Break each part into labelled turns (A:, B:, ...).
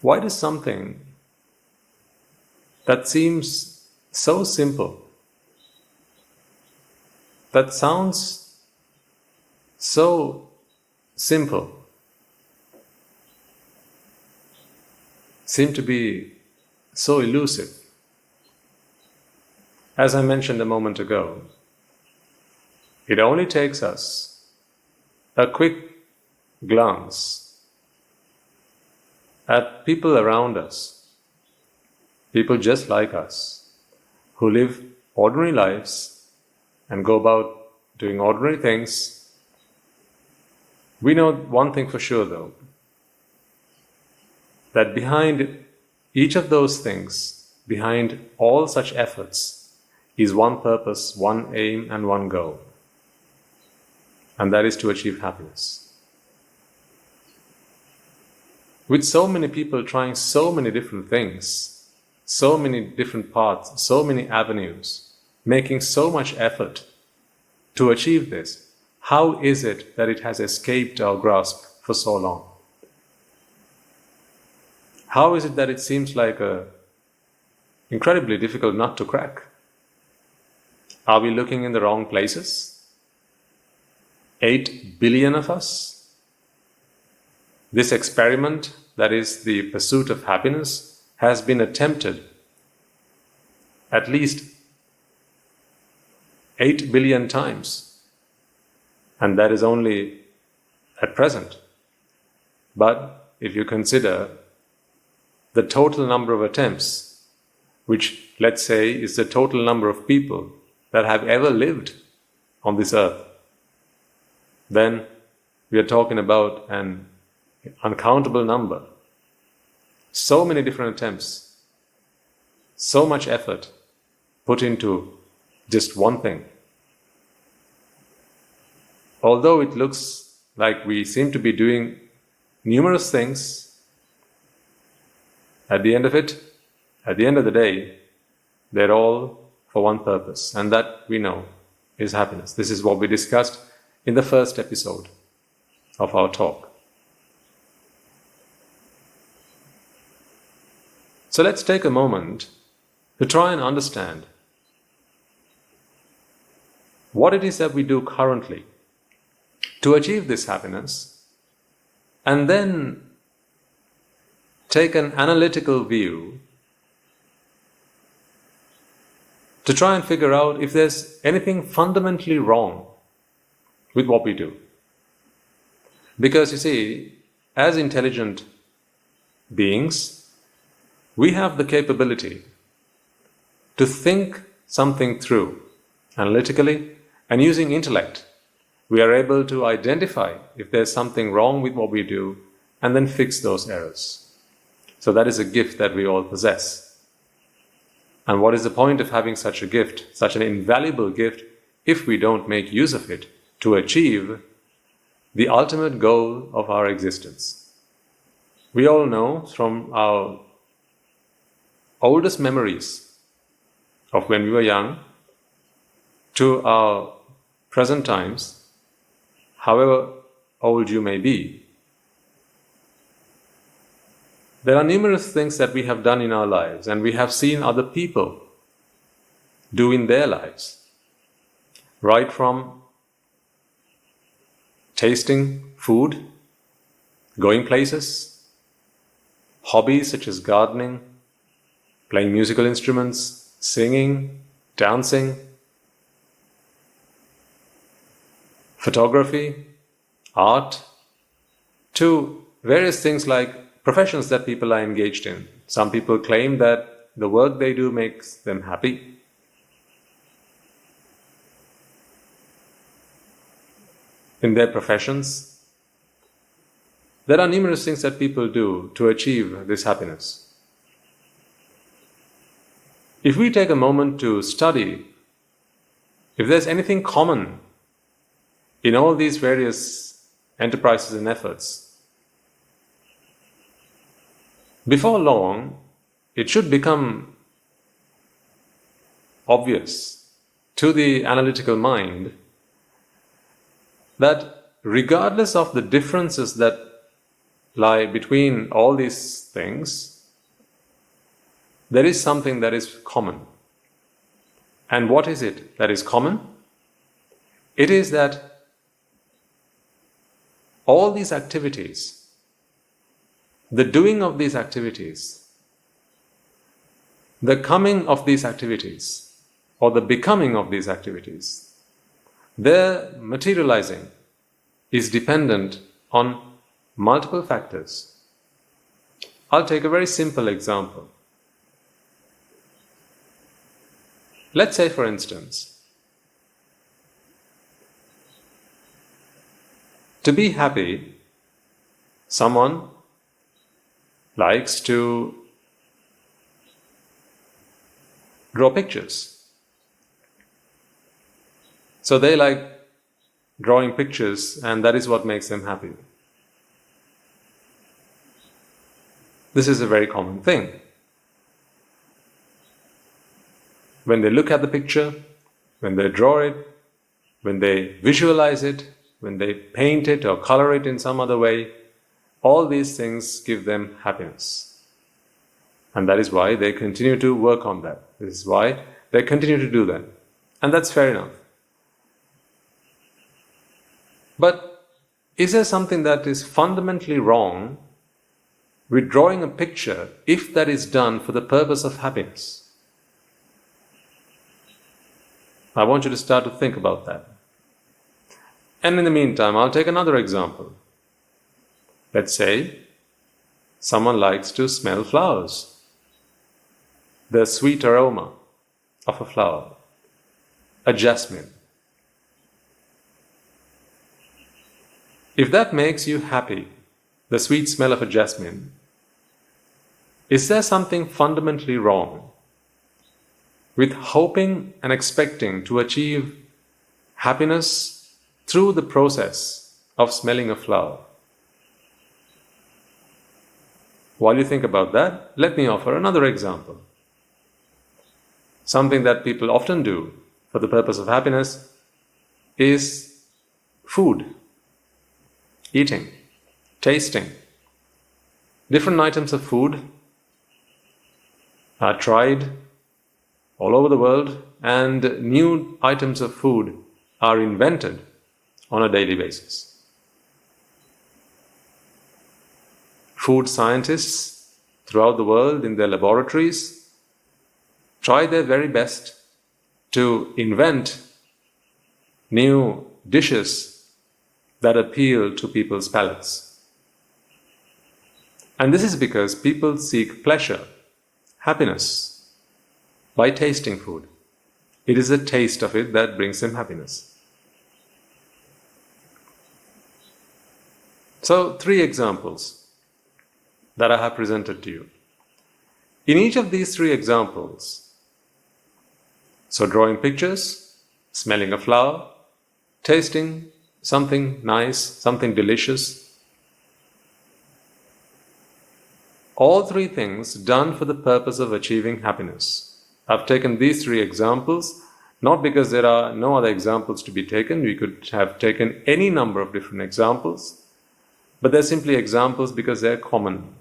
A: Why does something that seems so simple, that sounds so simple, seem to be so elusive? As I mentioned a moment ago, it only takes us a quick glance at people around us, people just like us, who live ordinary lives and go about doing ordinary things. We know one thing for sure, though, that behind each of those things, behind all such efforts, is one purpose, one aim, and one goal. And that is to achieve happiness. With so many people trying so many different things, so many different paths, so many avenues, making so much effort to achieve this, how is it that it has escaped our grasp for so long? How is it that it seems like an incredibly difficult nut to crack? Are we looking in the wrong places? 8 billion of us? This experiment, that is the pursuit of happiness, has been attempted at least 8 billion times. And that is only at present. But if you consider the total number of attempts, which, let's say, is the total number of people that have ever lived on this earth, then we are talking about an uncountable number. So many different attempts, so much effort put into just one thing. Although it looks like we seem to be doing numerous things, at the end of the day, they're all for one purpose, and that we know is happiness. This is what we discussed in the first episode of our talk. So let's take a moment to try and understand what it is that we do currently to achieve this happiness, and then take an analytical view to try and figure out if there's anything fundamentally wrong with what we do. Because you see, as intelligent beings, we have the capability to think something through analytically, and using intellect, we are able to identify if there's something wrong with what we do and then fix those errors. So that is a gift that we all possess. And what is the point of having such a gift, such an invaluable gift, if we don't make use of it to achieve the ultimate goal of our existence? We all know from our oldest memories of when we were young to our present times, however old you may be, there are numerous things that we have done in our lives, and we have seen other people do in their lives. Right from tasting food, going places, hobbies such as gardening, playing musical instruments, singing, dancing, photography, art, to various things like professions that people are engaged in. Some people claim that the work they do makes them happy. In their professions, there are numerous things that people do to achieve this happiness. If we take a moment to study if there's anything common in all these various enterprises and efforts, before long, it should become obvious to the analytical mind that regardless of the differences that lie between all these things, there is something that is common. And what is it that is common? It is that all these activities, the doing of these activities, the coming of these activities, or the becoming of these activities, their materializing is dependent on multiple factors. I'll take a very simple example. Let's say, for instance, to be happy, someone likes to draw pictures. So they like drawing pictures, and that is what makes them happy. This is a very common thing. When they look at the picture, when they draw it, when they visualize it, when they paint it or color it in some other way, all these things give them happiness. And that is why they continue to work on that. This is why they continue to do that. And that's fair enough. But is there something that is fundamentally wrong with drawing a picture if that is done for the purpose of happiness? I want you to start to think about that. And in the meantime, I'll take another example. Let's say someone likes to smell flowers, the sweet aroma of a flower, a jasmine. If that makes you happy, the sweet smell of a jasmine, is there something fundamentally wrong with hoping and expecting to achieve happiness through the process of smelling a flower? While you think about that, let me offer another example. Something that people often do for the purpose of happiness is food, eating, tasting. Different items of food are tried all over the world, and new items of food are invented on a daily basis. Food scientists throughout the world in their laboratories try their very best to invent new dishes that appeal to people's palates. And this is because people seek pleasure, happiness, by tasting food. It is the taste of it that brings them happiness. So, 3 examples that I have presented to you. In each of these 3 examples, so drawing pictures, smelling a flower, tasting something nice, something delicious, all 3 things done for the purpose of achieving happiness. I've taken these 3 examples, not because there are no other examples to be taken. We could have taken any number of different examples, but they're simply examples because they're common.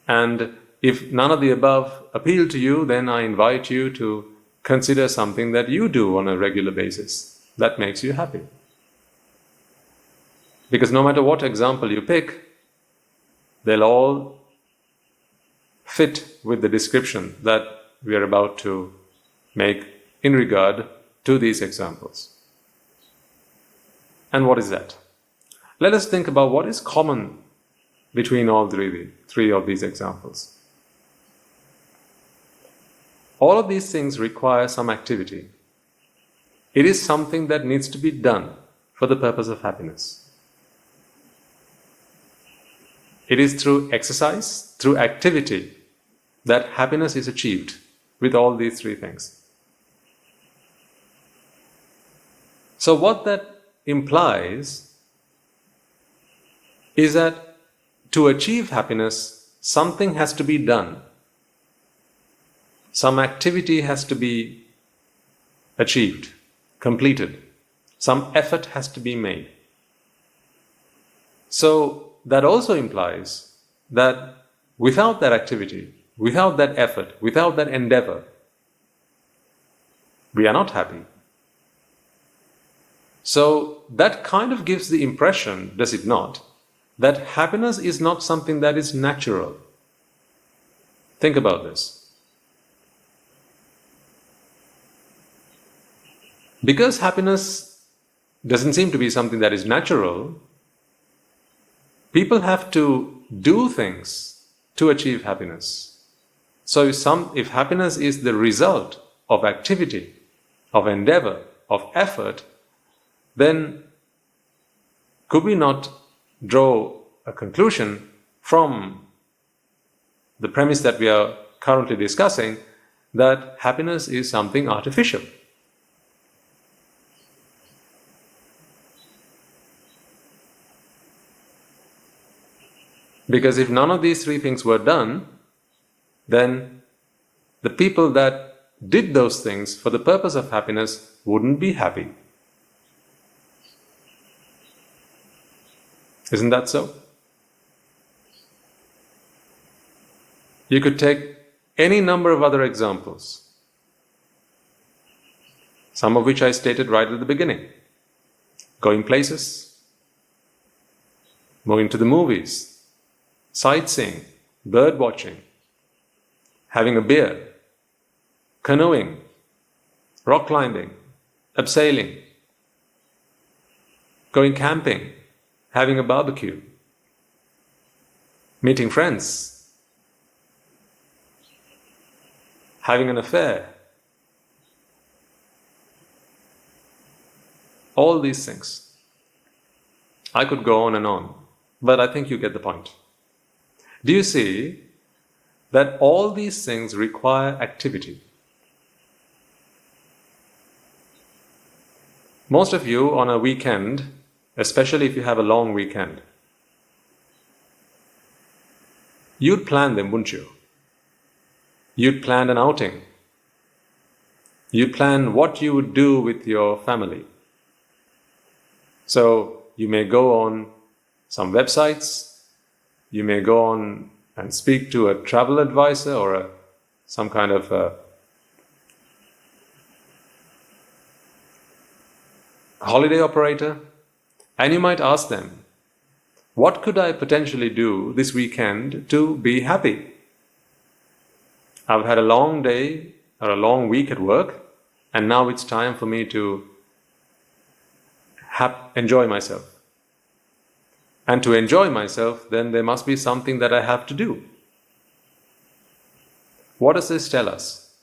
A: And if none of the above appeal to you, then I invite you to consider something that you do on a regular basis that makes you happy. Because no matter what example you pick, they'll all fit with the description that we are about to make in regard to these examples. And what is that? Let us think about what is common between all 3 of these examples. All of these things require some activity. It is something that needs to be done for the purpose of happiness. It is through exercise, through activity, that happiness is achieved with all these 3 things. So what that implies is that to achieve happiness, something has to be done. Some activity has to be achieved, completed. Some effort has to be made. So that also implies that without that activity, without that effort, without that endeavor, we are not happy. So that kind of gives the impression, does it not, that happiness is not something that is natural. Think about this. Because happiness doesn't seem to be something that is natural, people have to do things to achieve happiness. So if happiness is the result of activity, of endeavor, of effort, then could we not draw a conclusion from the premise that we are currently discussing that happiness is something artificial? Because if none of these three things were done, then the people that did those things for the purpose of happiness wouldn't be happy. Isn't that so? You could take any number of other examples, some of which I stated right at the beginning. Going places, moving to the movies, sightseeing, bird watching, having a beer, canoeing, rock climbing, abseiling, going camping, having a barbecue, meeting friends, having an affair. All these things. I could go on and on, but I think you get the point. Do you see that all these things require activity? Most of you on a weekend, especially if you have a long weekend, you'd plan them, wouldn't you? You'd plan an outing. You'd plan what you would do with your family. So you may go on some websites, you may go on and speak to a travel advisor or some kind of holiday operator, and you might ask them, what could I potentially do this weekend to be happy? I've had a long day or a long week at work, and now it's time for me to enjoy myself. And to enjoy myself, then there must be something that I have to do. What does this tell us?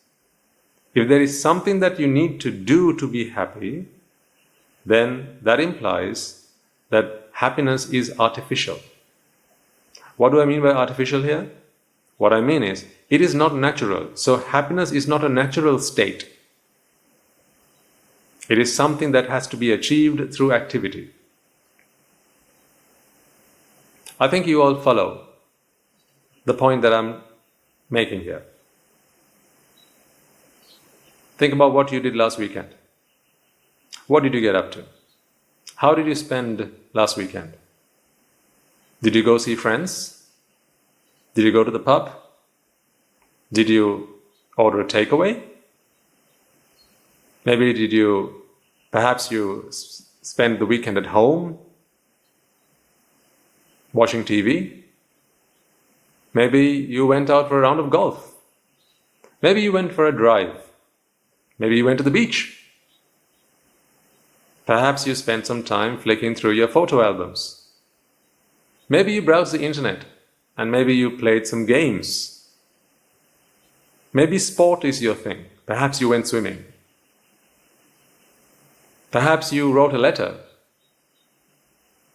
A: If there is something that you need to do to be happy, then that implies that happiness is artificial. What do I mean by artificial here? What I mean is, it is not natural. So happiness is not a natural state. It is something that has to be achieved through activity. I think you all follow the point that I'm making here. Think about what you did last weekend. What did you get up to? How did you spend last weekend? Did you go see friends? Did you go to the pub? Did you order a takeaway? Maybe perhaps you spend the weekend at home watching TV? Maybe you went out for a round of golf. Maybe you went for a drive. Maybe you went to the beach. Perhaps you spent some time flicking through your photo albums. Maybe you browsed the internet and maybe you played some games. Maybe sport is your thing. Perhaps you went swimming. Perhaps you wrote a letter.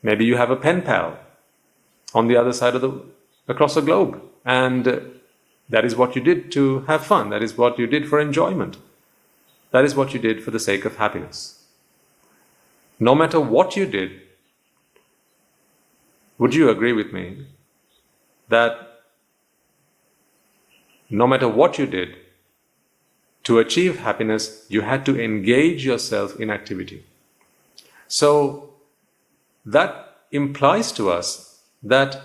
A: Maybe you have a pen pal on the other side across the globe. And that is what you did to have fun. That is what you did for enjoyment. That is what you did for the sake of happiness. No matter what you did, would you agree with me that no matter what you did, to achieve happiness, you had to engage yourself in activity? So that implies to us that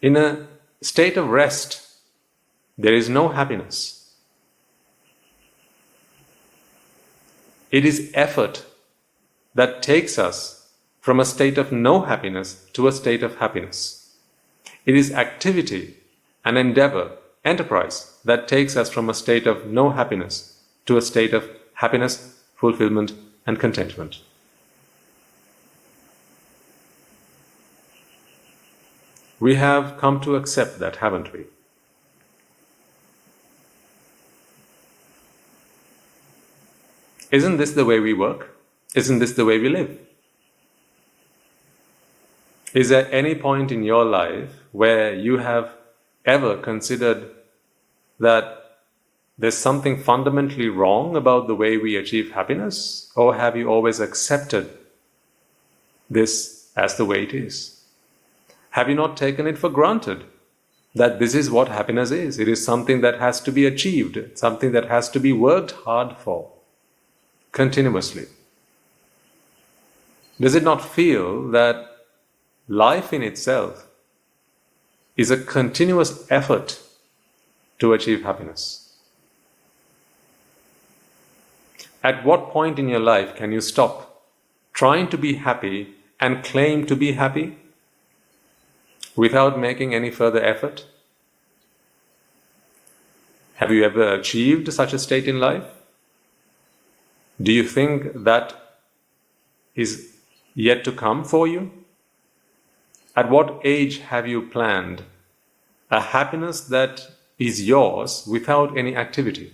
A: in a state of rest, there is no happiness. It is effort that takes us from a state of no happiness to a state of happiness. It is activity and endeavor, enterprise, that takes us from a state of no happiness to a state of happiness, fulfillment, and contentment. We have come to accept that, haven't we? Isn't this the way we work? Isn't this the way we live? Is there any point in your life where you have ever considered that there's something fundamentally wrong about the way we achieve happiness? Or have you always accepted this as the way it is? Have you not taken it for granted that this is what happiness is? It is something that has to be achieved, something that has to be worked hard for, continuously. Does it not feel that life in itself is a continuous effort to achieve happiness? At what point in your life can you stop trying to be happy and claim to be happy without making any further effort? Have you ever achieved such a state in life? Do you think that is yet to come for you? At what age have you planned a happiness that is yours without any activity?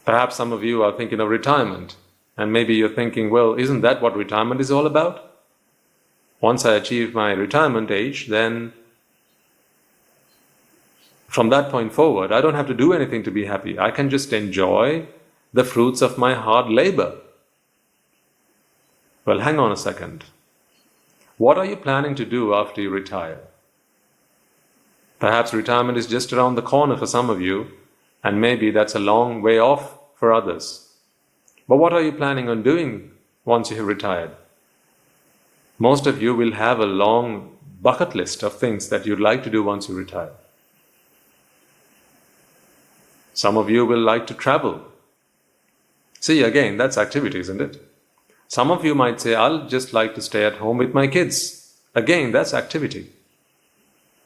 A: Perhaps some of you are thinking of retirement, and maybe you're thinking, well, isn't that what retirement is all about? Once I achieve my retirement age, then from that point forward, I don't have to do anything to be happy. I can just enjoy the fruits of my hard labor. Well, hang on a second. What are you planning to do after you retire? Perhaps retirement is just around the corner for some of you, and maybe that's a long way off for others. But what are you planning on doing once you have retired? Most of you will have a long bucket list of things that you'd like to do once you retire. Some of you will like to travel. See, again, that's activity, isn't it? Some of you might say, I'll just like to stay at home with my kids. Again, that's activity.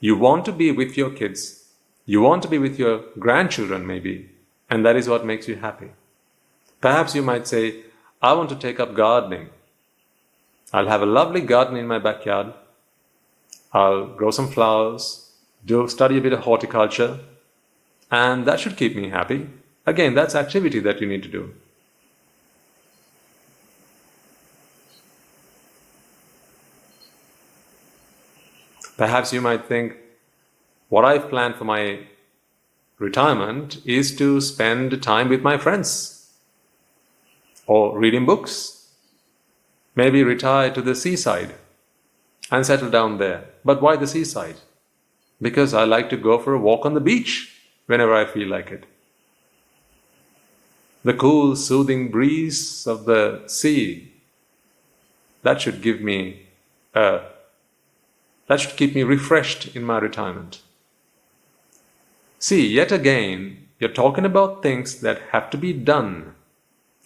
A: You want to be with your kids. You want to be with your grandchildren, maybe, and that is what makes you happy. Perhaps you might say, I want to take up gardening. I'll have a lovely garden in my backyard. I'll grow some flowers, study a bit of horticulture, and that should keep me happy. Again, that's activity that you need to do. Perhaps you might think, what I've planned for my retirement is to spend time with my friends or reading books. Maybe retire to the seaside and settle down there. But why the seaside? Because I like to go for a walk on the beach whenever I feel like it. The cool, soothing breeze of the sea, that should keep me refreshed in my retirement. See, yet again, you're talking about things that have to be done.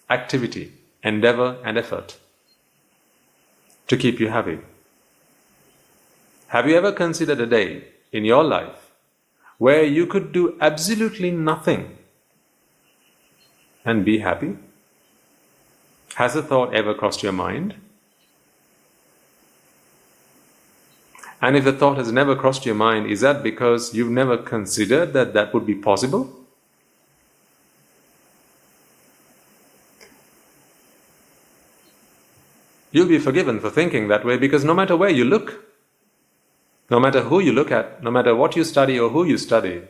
A: Activity, endeavor, and effort to keep you happy. Have you ever considered a day in your life where you could do absolutely nothing and be happy? Has a thought ever crossed your mind? And if the thought has never crossed your mind, is that because you've never considered that that would be possible? You'll be forgiven for thinking that way, because no matter where you look, no matter who you look at, no matter what you study or who you study,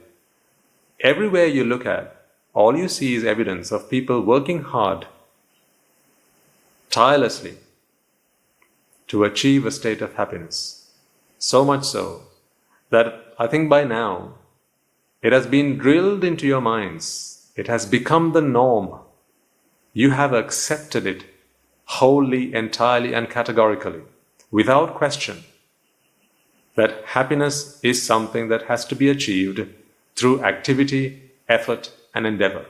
A: everywhere you look at, all you see is evidence of people working hard, tirelessly, to achieve a state of happiness. So much so that I think by now it has been drilled into your minds. It has become the norm. You have accepted it wholly, entirely, and categorically, without question, that happiness is something that has to be achieved through activity, effort, and endeavor.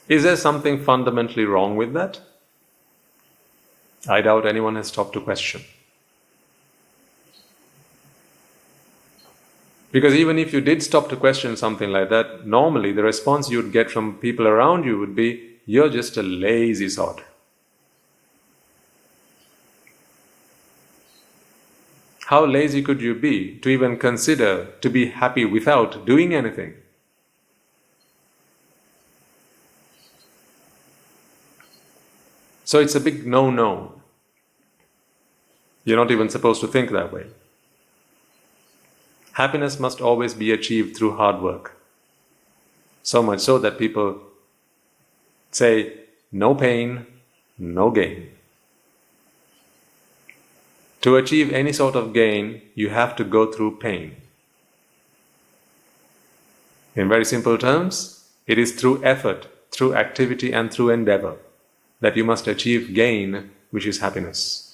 A: Is there something fundamentally wrong with that? I doubt anyone has stopped to question. Because even if you did stop to question something like that, normally the response you'd get from people around you would be, you're just a lazy sod. How lazy could you be to even consider to be happy without doing anything? So it's a big no-no. You're not even supposed to think that way. Happiness must always be achieved through hard work. So much so that people say, no pain, no gain. To achieve any sort of gain, you have to go through pain. In very simple terms, it is through effort, through activity, and through endeavor that you must achieve gain, which is happiness.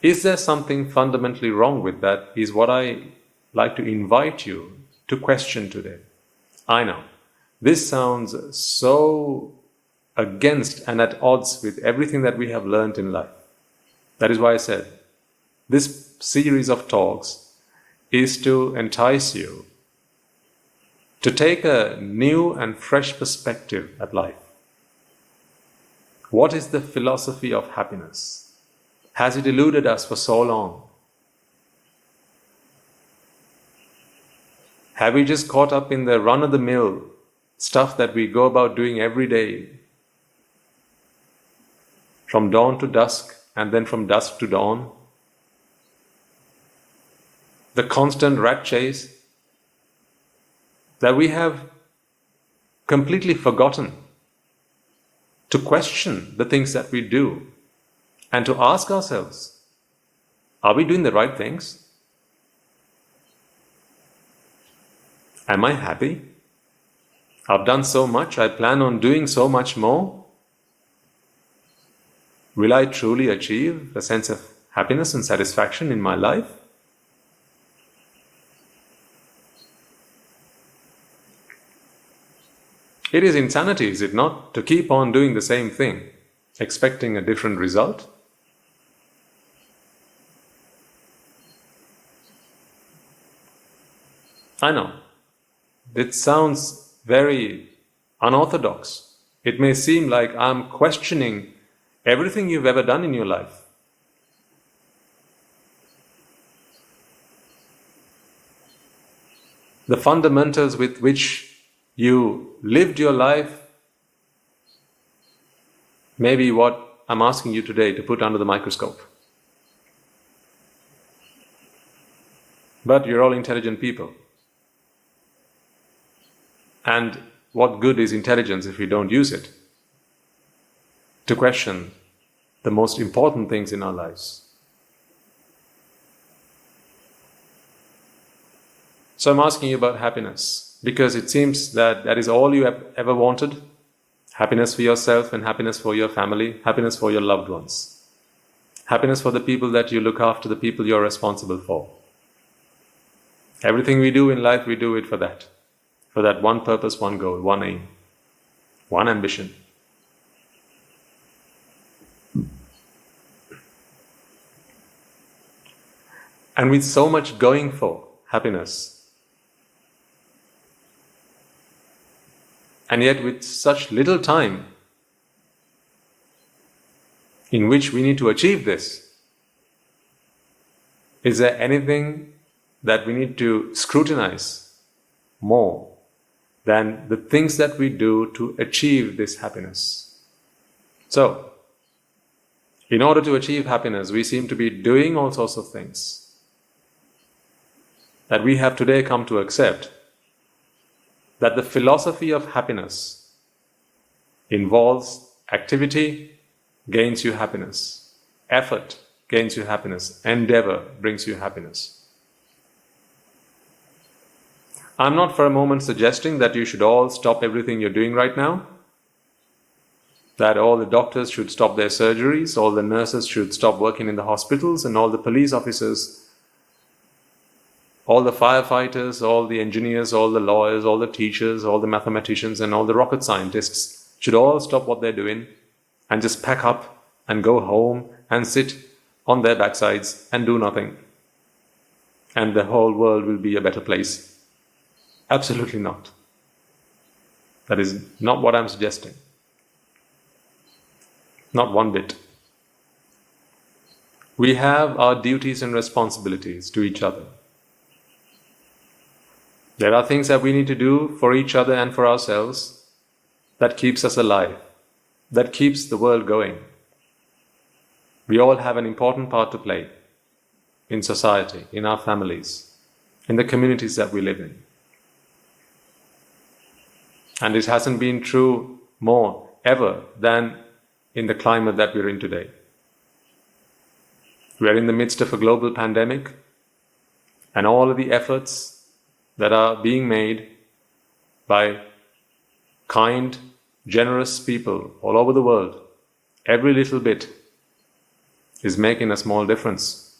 A: Is there something fundamentally wrong with that? Is what I like to invite you to question today. I know, this sounds so against and at odds with everything that we have learned in life. That is why I said, this series of talks is to entice you to take a new and fresh perspective at life. What is the philosophy of happiness? Has it eluded us for so long? Have we just caught up in the run-of-the-mill stuff that we go about doing every day? From dawn to dusk, and then from dusk to dawn? The constant rat chase that we have completely forgotten to question the things that we do and to ask ourselves, are we doing the right things? Am I happy? I've done so much, I plan on doing so much more. Will I truly achieve a sense of happiness and satisfaction in my life? It is insanity, is it not, to keep on doing the same thing, expecting a different result? I know, it sounds very unorthodox. It may seem like I'm questioning everything you've ever done in your life. The fundamentals with which you lived your life may be what I'm asking you today to put under the microscope. But you're all intelligent people. And what good is intelligence if we don't use it to question the most important things in our lives? So I'm asking you about happiness, because it seems that that is all you have ever wanted. Happiness for yourself and happiness for your family, happiness for your loved ones. Happiness for the people that you look after, the people you're responsible for. Everything we do in life, we do it for that one purpose, one goal, one aim, one ambition. And with so much going for happiness, and yet with such little time in which we need to achieve this, is there anything that we need to scrutinize more than the things that we do to achieve this happiness? So, in order to achieve happiness, we seem to be doing all sorts of things that we have today come to accept that the philosophy of happiness involves activity gains you happiness, effort gains you happiness, endeavor brings you happiness. I'm not for a moment suggesting that you should all stop everything you're doing right now, that all the doctors should stop their surgeries, all the nurses should stop working in the hospitals, and all the police officers, all the firefighters, all the engineers, all the lawyers, all the teachers, all the mathematicians, and all the rocket scientists should all stop what they're doing and just pack up and go home and sit on their backsides and do nothing. And the whole world will be a better place. Absolutely not. That is not what I'm suggesting. Not one bit. We have our duties and responsibilities to each other. There are things that we need to do for each other and for ourselves that keeps us alive, that keeps the world going. We all have an important part to play in society, in our families, in the communities that we live in. And it hasn't been true more ever than in the climate that we're in today. We're in the midst of a global pandemic, and all of the efforts that are being made by kind, generous people all over the world, every little bit is making a small difference.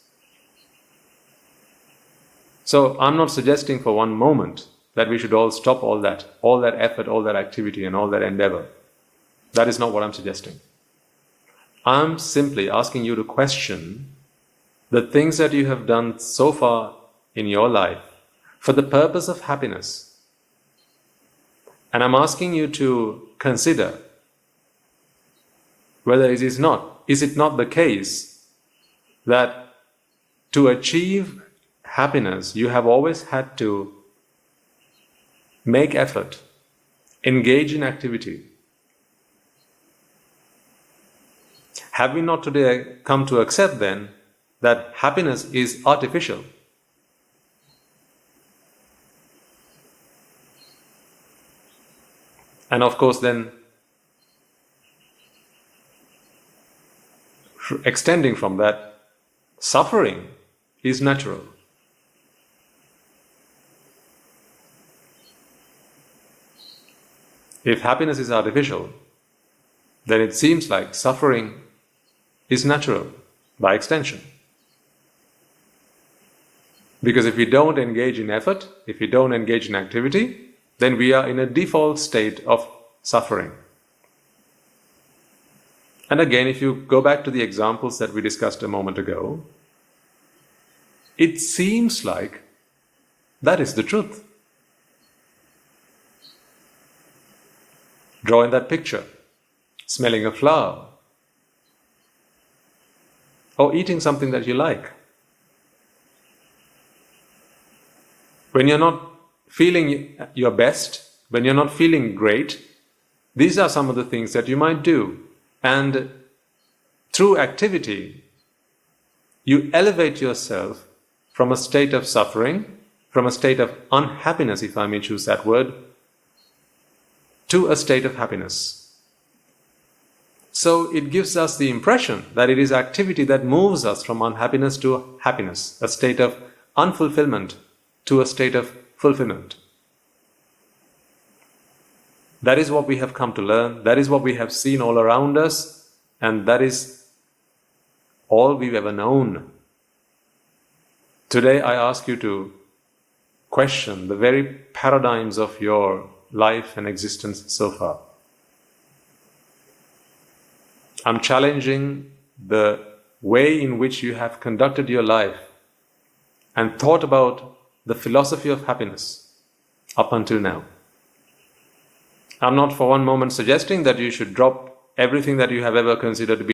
A: So I'm not suggesting for one moment that we should all stop all that effort, all that activity, and all that endeavor. That is not what I'm suggesting. I'm simply asking you to question the things that you have done so far in your life for the purpose of happiness. And I'm asking you to consider whether is it not the case that to achieve happiness, you have always had to make effort, engage in activity. Have we not today come to accept then that happiness is artificial? And of course then, extending from that, suffering is natural. If happiness is artificial, then it seems like suffering is natural by extension. Because if we don't engage in effort, if we don't engage in activity, then we are in a default state of suffering. And again, if you go back to the examples that we discussed a moment ago, it seems like that is the truth. Drawing that picture, smelling a flower, or eating something that you like. When you're not feeling your best, when you're not feeling great, these are some of the things that you might do. And through activity, you elevate yourself from a state of suffering, from a state of unhappiness, if I may choose that word, to a state of happiness. So it gives us the impression that it is activity that moves us from unhappiness to happiness, a state of unfulfillment to a state of fulfillment. That is what we have come to learn, that is what we have seen all around us, and that is all we've ever known. Today I ask you to question the very paradigms of your life and existence so far. I'm challenging the way in which you have conducted your life and thought about the philosophy of happiness up until now. I'm not for one moment suggesting that you should drop everything that you have ever considered to be